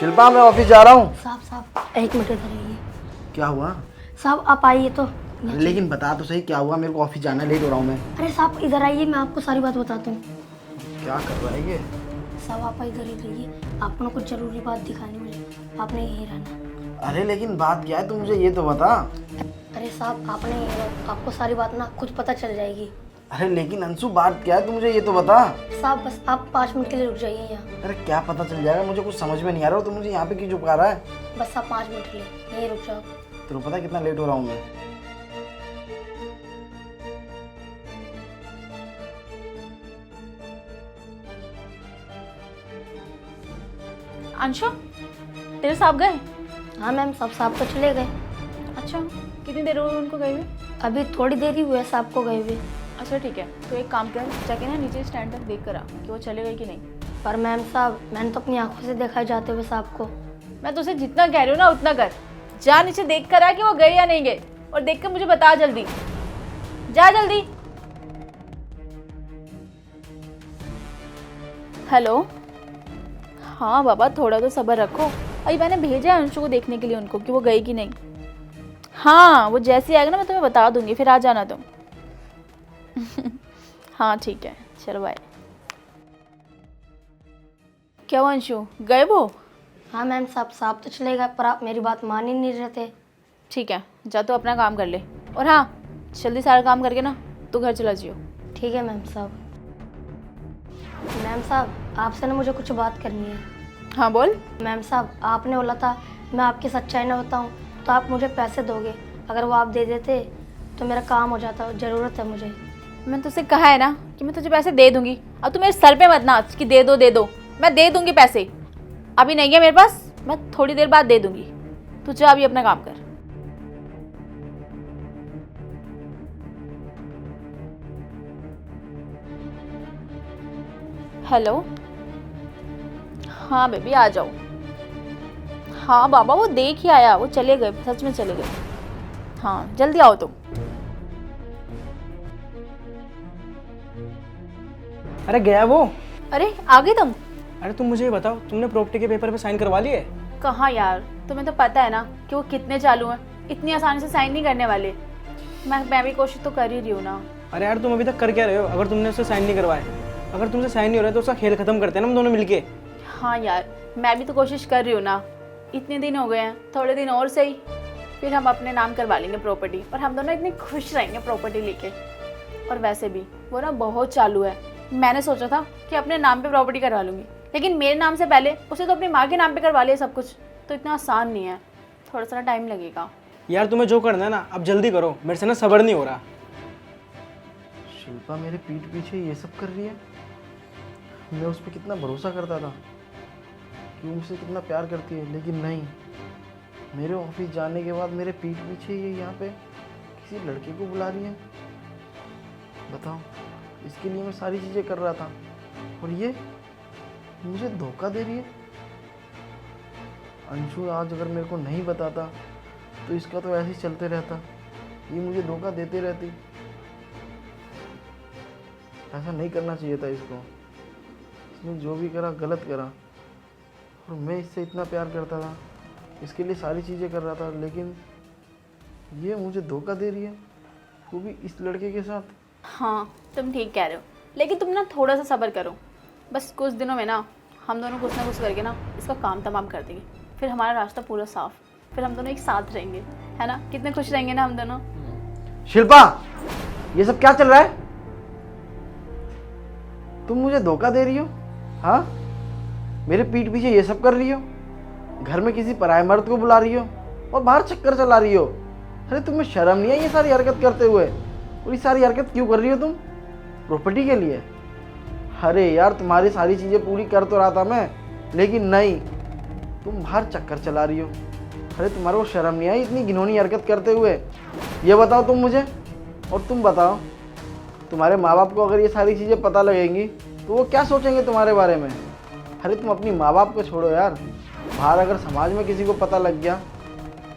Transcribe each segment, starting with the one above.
शिल्पा मैं ऑफिस जा रहा हूँ। साहब साहब एक मिनट इधर आइए। क्या हुआ? साहब आप आइए तो। लेकिन बता तो सही क्या हुआ, मेरे को ऑफिस जाना है, लेट हो रहा हूँ मैं। अरे साहब इधर आइए, मैं आपको सारी बात बताता हूँ। क्या कर रहा है ये? साहब आप इधर ही रहिए, आपको ना कुछ जरूरी बात दिखानी मुझे, आपने यहीं रहना। अरे लेकिन बात क्या है, तू मुझे ये तो बता। अरे साहब आपने यहीं रहो, आपको सारी बात ना खुद पता चल जाएगी। अरे लेकिन अंशु बात क्या है, तू मुझे ये तो बता। साहब बस आप 5 मिनट के लिए रुक जाइए यहाँ। अरे क्या पता चल जाएगा, मुझे कुछ समझ में नहीं आ रहा, तू मुझे यहाँ पे क्यों चुपका रहा है? बस आप 5 मिनट के लिए यहीं रुक जाओ। तेरे को पता है कितना लेट हो रहा हूँ मैं? अंशु, तेरे साहब गए? हाँ मैम, सब साहब तो चले गए। अच्छा, कितनी देर हो गई उनको गए हुए? अभी थोड़ी देर ही हुई है साहब को गए हुए। अच्छा ठीक है, तो एक काम कर, जाके ना नीचे स्टैंड तक देख कर आ कि वो चले गए कि नहीं। पर मैम साहब मैंने तो अपनी आंखों से देखा है जाते हुए साहब को। मैं तुझसे जितना कह रही हूँ ना उतना कर। जा नीचे देख कर आ कि वो गए या नहीं गए, और देख कर मुझे बता जल्दी। जा जल्दी। हेलो। हाँ बाबा, थोड़ा तो सब्र रखो। अभी मैंने भेजा है अंशु को देखने के लिए उनको कि वो गई कि नहीं। हाँ, वो जैसे आएगा ना मैं तुम्हें बता दूंगी, फिर आ जाना तुम। हाँ ठीक है, चलो बाय। क्या हुआ अंशु, गए वो? हाँ मैम साहब तो चले गए, पर आप मेरी बात मान ही नहीं रहे थे। ठीक है, जा तो अपना काम कर ले, और हाँ जल्दी सारा काम करके ना तू घर चला जियो। ठीक है मैम साहब। मैम साहब आपसे ना मुझे कुछ बात करनी है। हाँ बोल। मैम साहब आपने बोला था मैं आपकी सच्चाई ना बताऊं तो आप मुझे पैसे दोगे, अगर वो आप दे देते तो मेरा काम हो जाता, ज़रूरत है मुझे। मैंने तुझसे कहा है ना कि मैं तुझे पैसे दे दूंगी। अब तू मेरे सर पे मत नाच कि दे दो, मैं दे दूंगी पैसे। अभी नहीं है मेरे पास, मैं थोड़ी देर बाद दे दूंगी। तू जा अभी अपना काम कर। हेलो। हाँ बेबी आ जाओ। हाँ बाबा, वो देख ही आया, वो चले गए, सच में चले गए। हाँ जल्दी आओ तुम। अरे गया वो? अरे आ गए तुम? अरे तुम मुझे ये बताओ, तुमने प्रॉपर्टी के पेपर पे साइन करवा लिए? कहाँ यार, तुम्हें तो पता है ना कि वो कितने चालू हैं, इतनी आसानी से साइन नहीं करने वाले। मैं भी कोशिश तो कर ही रही हूँ ना। अरे यार तुम अभी तक कर क्या रहे हो? अगर तुमने उससे साइन नहीं करवाए, अगर तुमसे साइन नहीं हो रहा है तो उसका खेल खत्म करते हैं ना हम दोनों मिलके। हाँ यार, मैं भी तो कोशिश कर रही हूँ ना। इतने दिन हो गए हैं, थोड़े दिन और सही, फिर हम अपने नाम करवा लेंगे प्रॉपर्टी, और हम दोनों इतने खुश रहेंगे प्रॉपर्टी लेके। और वैसे भी वो ना बहुत चालू है। मैंने सोचा था कि अपने नाम पे प्रॉपर्टी करवा लूँगी, लेकिन मेरे नाम से पहले उसे तो अपनी माँ के नाम पे करवा लिया सब कुछ। तो इतना आसान नहीं है, थोड़ा सा टाइम लगेगा। यार तुम्हें जो करना है ना अब जल्दी करो, मेरे से ना सब्र नहीं हो रहा। शिल्पा मेरे पीठ पीछे ये सब कर रही है। मैं उस पर कितना भरोसा करता था कि वो मुझसे कितना प्यार करती है, लेकिन नहीं। मेरे ऑफिस जाने के बाद मेरे पीठ पीछे ये यहाँ पे किसी लड़के को बुला रही है। बताओ, इसके लिए मैं सारी चीज़ें कर रहा था और ये मुझे धोखा दे रही है। अंशु आज अगर मेरे को नहीं बताता तो इसका तो ऐसे ही चलते रहता, ये मुझे धोखा देते रहती। ऐसा नहीं करना चाहिए था इसको। इसने जो भी करा गलत करा, और मैं इससे इतना प्यार करता था, इसके लिए सारी चीज़ें कर रहा था, लेकिन ये मुझे धोखा दे रही है, वो भी इस लड़के के साथ। हाँ तुम ठीक कह रहे हो, लेकिन तुम ना थोड़ा सा सब्र करो। बस कुछ दिनों में ना हम दोनों कुछ ना कुछ करके ना इसका काम तमाम कर देंगे, फिर हमारा रास्ता पूरा साफ, फिर हम दोनों एक साथ रहेंगे, है ना? कितने खुश रहेंगे ना हम दोनों। शिल्पा, ये सब क्या चल रहा है? तुम मुझे धोखा दे रही हो? हाँ, मेरे पीठ पीछे ये सब कर रही हो, घर में किसी पराये मर्द को बुला रही हो और बाहर चक्कर चला रही हो। अरे तुम्हें शर्म नहीं है ये सारी हरकत करते हुए? और ये सारी हरकत क्यों कर रही हो तुम? प्रॉपर्टी के लिए? अरे यार तुम्हारी सारी चीज़ें पूरी कर तो रहा था मैं, लेकिन नहीं, तुम बाहर चक्कर चला रही हो। अरे तुम्हारे को शर्म नहीं आई इतनी घिनौनी हरकत करते हुए? ये बताओ तुम मुझे, और तुम बताओ तुम्हारे माँ बाप को अगर ये सारी चीज़ें पता लगेंगी तो वो क्या सोचेंगे तुम्हारे बारे में? अरे तुम अपनी माँ बाप को छोड़ो यार, बाहर अगर समाज में किसी को पता लग गया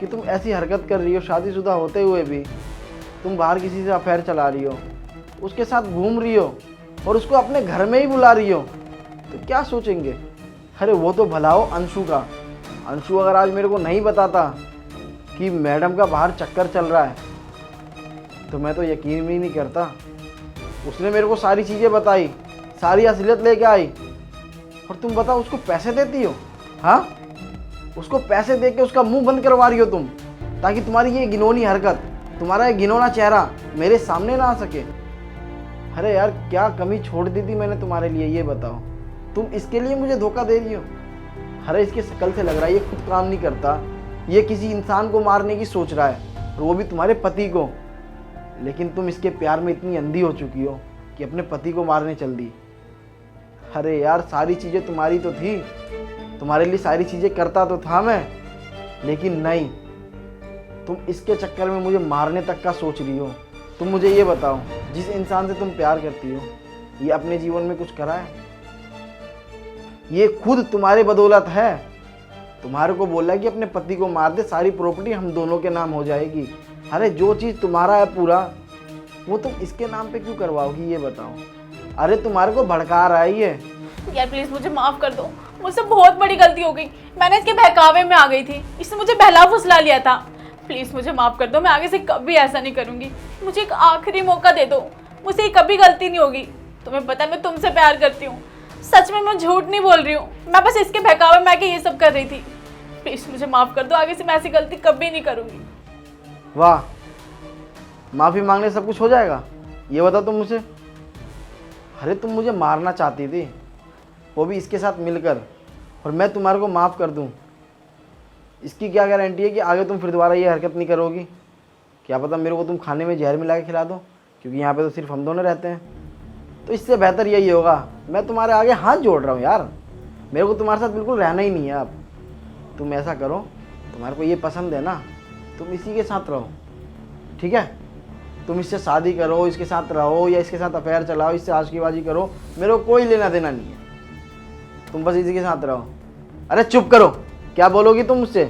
कि तुम ऐसी हरकत कर रही हो, शादीशुदा होते हुए भी तुम बाहर किसी से अफेयर चला रही हो, उसके साथ घूम रही हो और उसको अपने घर में ही बुला रही हो, तो क्या सोचेंगे? अरे वो तो भला हो अंशु का, अंशु अगर आज मेरे को नहीं बताता कि मैडम का बाहर चक्कर चल रहा है तो मैं तो यकीन भी नहीं करता। उसने मेरे को सारी चीज़ें बताई, सारी असलियत लेके आई, और तुम बताओ उसको पैसे देती हो? हाँ, उसको पैसे दे के उसका मुंह बंद करवा रही हो तुम, ताकि तुम्हारी ये घिनौनी हरकत, तुम्हारा ये घिनौना चेहरा मेरे सामने ना आ सके। अरे यार, क्या कमी छोड़ दी थी मैंने तुम्हारे लिए, ये बताओ। तुम इसके लिए मुझे धोखा दे रही हो? अरे इसकी शक्ल से लग रहा है ये खुद काम नहीं करता, ये किसी इंसान को मारने की सोच रहा है, और वो भी तुम्हारे पति को। लेकिन तुम इसके प्यार में इतनी अंधी हो चुकी हो कि अपने पति को मारने चल दी। अरे यार, सारी चीज़ें तुम्हारी तो थी, तुम्हारे लिए सारी चीज़ें करता तो था मैं, लेकिन नहीं, तुम इसके चक्कर में मुझे मारने तक का सोच रही हो। तुम मुझे ये बताओ, जिस इंसान से तुम प्यार करती हो, ये अपने जीवन में कुछ करा है? ये खुद तुम्हारे बदौलत है। तुम्हारे को बोला कि अपने पति को मार दे, सारी प्रॉपर्टी हम दोनों के नाम हो जाएगी। अरे जो चीज़ तुम्हारा है पूरा, वो तुम इसके नाम पे क्यों करवाओगी, ये बताओ। अरे तुम्हारे को भड़का रहा है ये। यार प्लीज़ मुझे माफ़ कर दो, मुझसे बहुत बड़ी गलती हो गई। मैंने इसके बहकावे में आ गई थी, इसने मुझे बहला फुसला लिया था। प्लीज़ मुझे माफ़ कर दो, मैं आगे से कभी ऐसा नहीं करूँगी। मुझे एक आखिरी मौका दे दो, मुझसे कभी गलती नहीं होगी। तुम्हें पता है मैं तुमसे प्यार करती हूँ, सच में मैं झूठ नहीं बोल रही हूँ। मैं बस इसके बहकावे में आके ये सब कर रही थी। प्लीज़ मुझे माफ़ कर दो, आगे से मैं ऐसी गलती कभी नहीं करूँगी। वाह, माफ़ी मांगने सब कुछ हो जाएगा, ये बताओ तुम मुझे। अरे तुम मुझे मारना चाहती थी, वो भी इसके साथ मिलकर, और मैं तुम्हारे को माफ़ कर दूं। इसकी क्या गारंटी है कि आगे तुम फिर दोबारा ये हरकत नहीं करोगी? क्या पता मेरे को तुम खाने में जहर मिला के खिला दो, क्योंकि यहाँ पे तो सिर्फ हम दोनों रहते हैं। तो इससे बेहतर यही होगा, मैं तुम्हारे आगे हाथ जोड़ रहा हूँ यार, मेरे को तुम्हारे साथ बिल्कुल रहना ही नहीं है अब। तुम ऐसा करो, तुम्हारे को ये पसंद है ना, तुम इसी के साथ रहो, ठीक है? तुम इससे शादी करो, इसके साथ रहो, या इसके साथ अफेयर चलाओ, इससे आशिकीबाजी करो, मेरे को कोई लेना देना नहीं है। तुम बस इसी के साथ रहो। अरे चुप करो, क्या बोलोगी तुम मुझसे?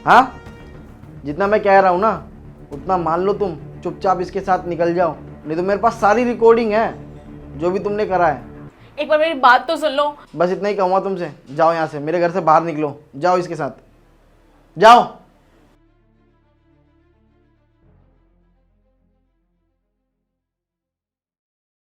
हाँ, जितना मैं कह रहा हूँ ना उतना मान लो। तुम चुपचाप इसके साथ निकल जाओ, नहीं तो मेरे पास सारी रिकॉर्डिंग है जो भी तुमने करा है। एक बार मेरी बात तो सुन लो। बस इतना ही कहूँगा तुमसे, जाओ यहाँ से, मेरे घर से बाहर निकलो, जाओ इसके साथ, जाओ।